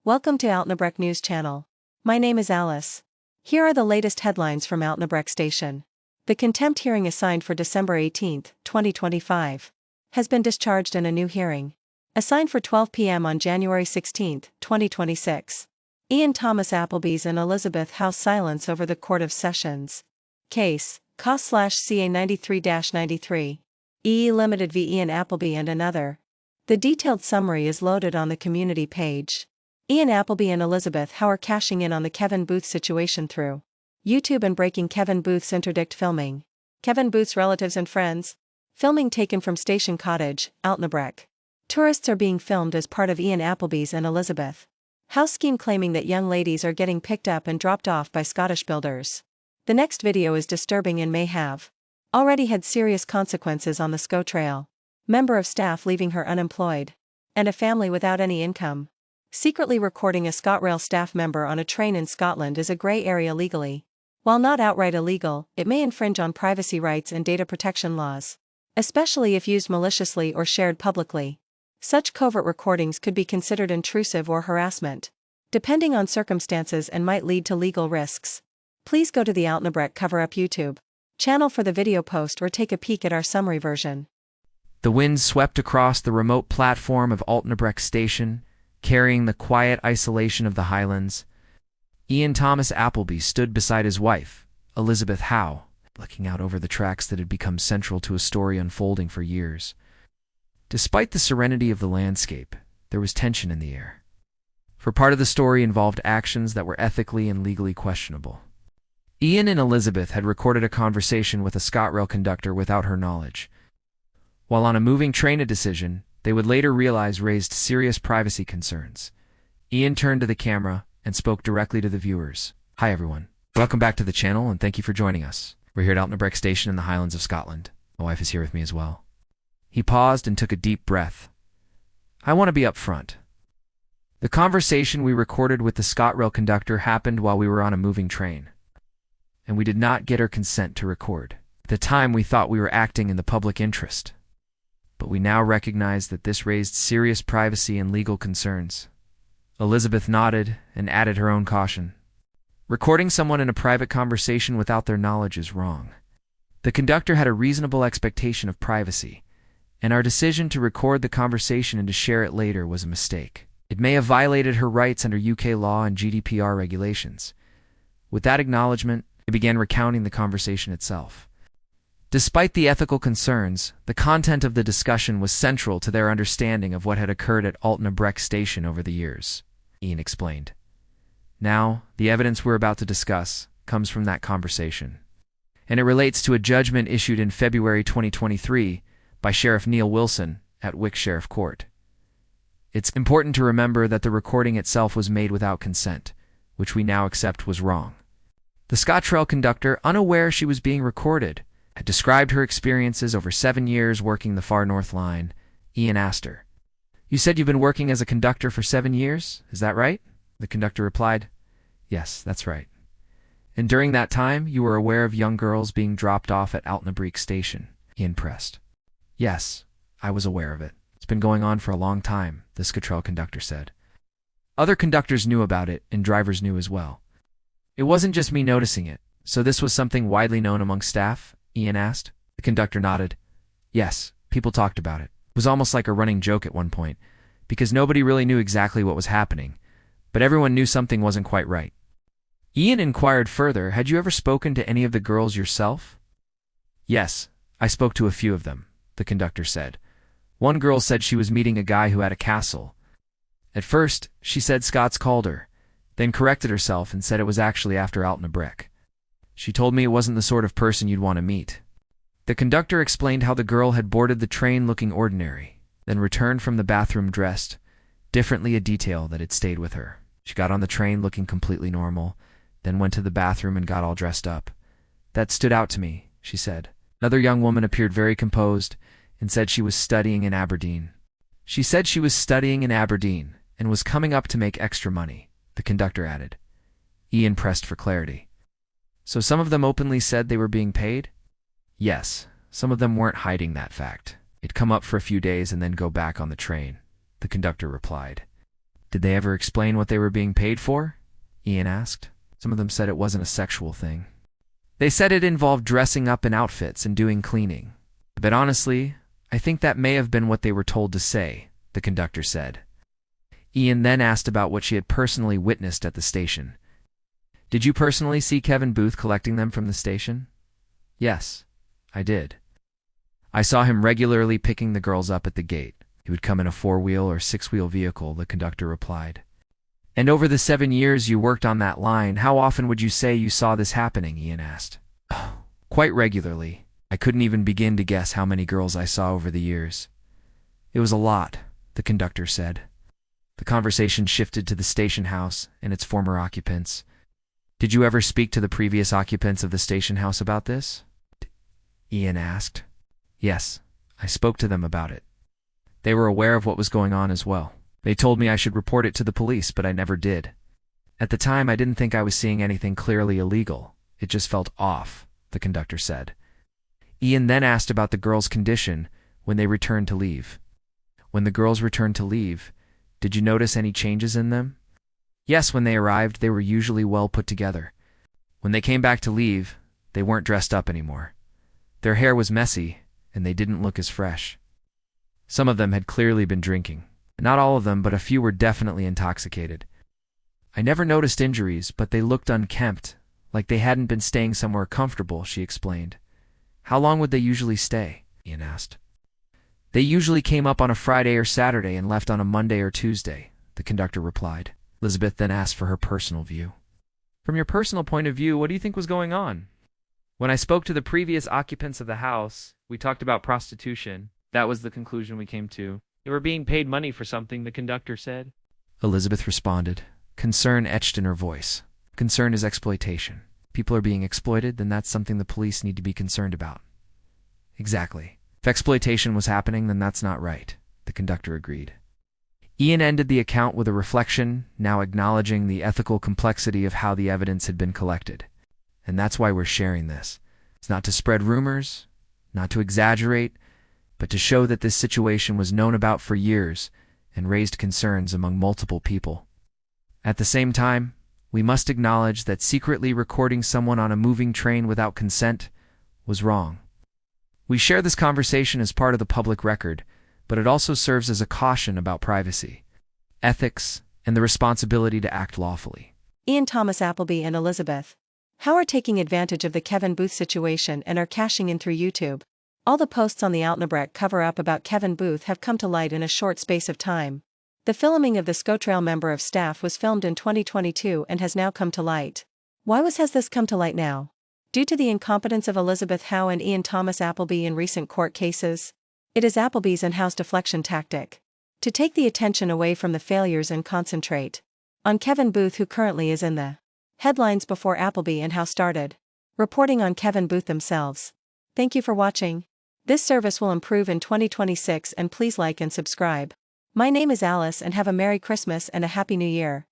Welcome to Altnabreac News Channel. My name is Alice. Here are the latest headlines from Altnabreac Station. The contempt hearing assigned for December 18, 2025, has been discharged in a new hearing, assigned for 12 p.m. on January 16, 2026. Ian Thomas Appleby's and Elizabeth House silence over the Court of Sessions. Case, CA 93-93. EE Limited v. Ian Appleby and another. The detailed summary is loaded on the community page. Ian Appleby and Elizabeth Howe are cashing in on the Kevin Booth situation through YouTube and breaking Kevin Booth's interdict filming. Kevin Booth's relatives and friends. Filming taken from Station Cottage, Altnabreac. Tourists are being filmed as part of Ian Appleby's and Elizabeth House scheme, claiming that young ladies are getting picked up and dropped off by Scottish builders. The next video is disturbing and may have already had serious consequences on the SCO trail. Member of staff leaving her unemployed. And a family without any income. Secretly recording a ScotRail staff member on a train in Scotland is a grey area legally. While not outright illegal, it may infringe on privacy rights and data protection laws, especially if used maliciously or shared publicly. Such covert recordings could be considered intrusive or harassment, depending on circumstances, and might lead to legal risks. Please go to the Altnabreac Cover-Up YouTube channel for the video post or take a peek at our summary version. The wind swept across the remote platform of Altnabreac Station, carrying the quiet isolation of the Highlands. Ian Thomas Appleby stood beside his wife, Elizabeth Howe, looking out over the tracks that had become central to a story unfolding for years. Despite the serenity of the landscape, there was tension in the air. For part of the story involved actions that were ethically and legally questionable. Ian and Elizabeth had recorded a conversation with a ScotRail conductor without her knowledge. While on a moving train, a decision they would later realize raised serious privacy concerns. Ian turned to the camera and spoke directly to the viewers. Hi everyone. Welcome back to the channel and thank you for joining us. We're here at Altnabreac Station in the Highlands of Scotland. My wife is here with me as well. He paused and took a deep breath. I want to be up front. The conversation we recorded with the ScotRail conductor happened while we were on a moving train, and we did not get her consent to record. At the time, we thought we were acting in the public interest, but we now recognize that this raised serious privacy and legal concerns. Elizabeth nodded and added her own caution. Recording someone in a private conversation without their knowledge is wrong. The conductor had a reasonable expectation of privacy, and our decision to record the conversation and to share it later was a mistake. It may have violated her rights under UK law and GDPR regulations. With that acknowledgement, they began recounting the conversation itself. Despite the ethical concerns, the content of the discussion was central to their understanding of what had occurred at Altnabreac Station over the years, Ian explained. Now, the evidence we're about to discuss comes from that conversation, and it relates to a judgment issued in February 2023 by Sheriff Neil Wilson at Wick Sheriff Court. It's important to remember that the recording itself was made without consent, which we now accept was wrong. The ScotRail conductor, unaware she was being recorded, had described her experiences over 7 years working the Far North Line. Ian asked her, "You said you've been working as a conductor for 7 years, is that right?" The conductor replied, "Yes, that's right." "And during that time, you were aware of young girls being dropped off at Altnabreac Station?" Ian pressed. "Yes, I was aware of it. It's been going on for a long time," the ScotRail conductor said. Other conductors knew about it, and drivers knew as well. "It wasn't just me noticing it, so this was something widely known among staff?" Ian asked. The conductor nodded. "Yes, people talked about it. It was almost like a running joke at one point, because nobody really knew exactly what was happening, but everyone knew something wasn't quite right." Ian inquired further, "Had you ever spoken to any of the girls yourself?" "Yes, I spoke to a few of them," the conductor said. "One girl said she was meeting a guy who had a castle. At first, she said Scots called her, then corrected herself and said it was actually after Altnabreac. She told me it wasn't the sort of person you'd want to meet." The conductor explained how the girl had boarded the train looking ordinary, then returned from the bathroom dressed differently, a detail that had stayed with her. She got on the train looking completely normal, then went to the bathroom and got all dressed up. "That stood out to me," she said. Another young woman appeared very composed and said she was studying in Aberdeen. "She said she was studying in Aberdeen and was coming up to make extra money," the conductor added. Ian pressed for clarity. "So some of them openly said they were being paid?" "Yes, some of them weren't hiding that fact. It'd come up for a few days and then go back on the train," the conductor replied. Did they ever explain what they were being paid for? Ian asked. Some of them said it wasn't a sexual thing. They said it involved dressing up in outfits and doing cleaning. But honestly, I think that may have been what they were told to say, the conductor said. Ian then asked about what she had personally witnessed at the station. Did you personally see Kevin Booth collecting them from the station? Yes, I did. I saw him regularly picking the girls up at the gate. He would come in a 4-wheel or 6-wheel vehicle, the conductor replied. And over the 7 years you worked on that line, how often would you say you saw this happening? Ian asked. Oh, quite regularly. I couldn't even begin to guess how many girls I saw over the years. It was a lot, the conductor said. The conversation shifted to the station house and its former occupants. Did you ever speak to the previous occupants of the station house about this? Ian asked. Yes, I spoke to them about it. They were aware of what was going on as well. They told me I should report it to the police, but I never did. At the time, I didn't think I was seeing anything clearly illegal. It just felt off, the conductor said. Ian then asked about the girls' condition when they returned to leave. When the girls returned to leave, did you notice any changes in them? Yes, when they arrived, they were usually well put together. When they came back to leave, they weren't dressed up anymore. Their hair was messy, and they didn't look as fresh. Some of them had clearly been drinking. Not all of them, but a few were definitely intoxicated. I never noticed injuries, but they looked unkempt, like they hadn't been staying somewhere comfortable, she explained. How long would they usually stay? Ian asked. They usually came up on a Friday or Saturday and left on a Monday or Tuesday, the conductor replied. Elizabeth then asked for her personal view. From your personal point of view, what do you think was going on? When I spoke to the previous occupants of the house, we talked about prostitution. That was the conclusion we came to. They were being paid money for something, the conductor said. Elizabeth responded. Concern etched in her voice. Concern is exploitation. People are being exploited, then that's something the police need to be concerned about. Exactly. If exploitation was happening, then that's not right, the conductor agreed. Ian ended the account with a reflection, now acknowledging the ethical complexity of how the evidence had been collected. And that's why we're sharing this. It's not to spread rumors, not to exaggerate, but to show that this situation was known about for years and raised concerns among multiple people. At the same time, we must acknowledge that secretly recording someone on a moving train without consent was wrong. We share this conversation as part of the public record, but it also serves as a caution about privacy, ethics, and the responsibility to act lawfully. Ian, Thomas Appleby, and Elizabeth. How are taking advantage of the Kevin Booth situation and are cashing in through YouTube. All the posts on the Altnabreac cover-up about Kevin Booth have come to light in a short space of time. The filming of the ScoTrail member of staff was filmed in 2022 and has now come to light. Why has this come to light now? Due to the incompetence of Elizabeth Howe and Ian Thomas Appleby in recent court cases? It is Appleby's in-house deflection tactic. To take the attention away from the failures and concentrate on Kevin Booth, who currently is in the headlines before Appleby and Howe started reporting on Kevin Booth themselves. Thank you for watching. This service will improve in 2026 and please like and subscribe. My name is Alice and have a Merry Christmas and a Happy New Year.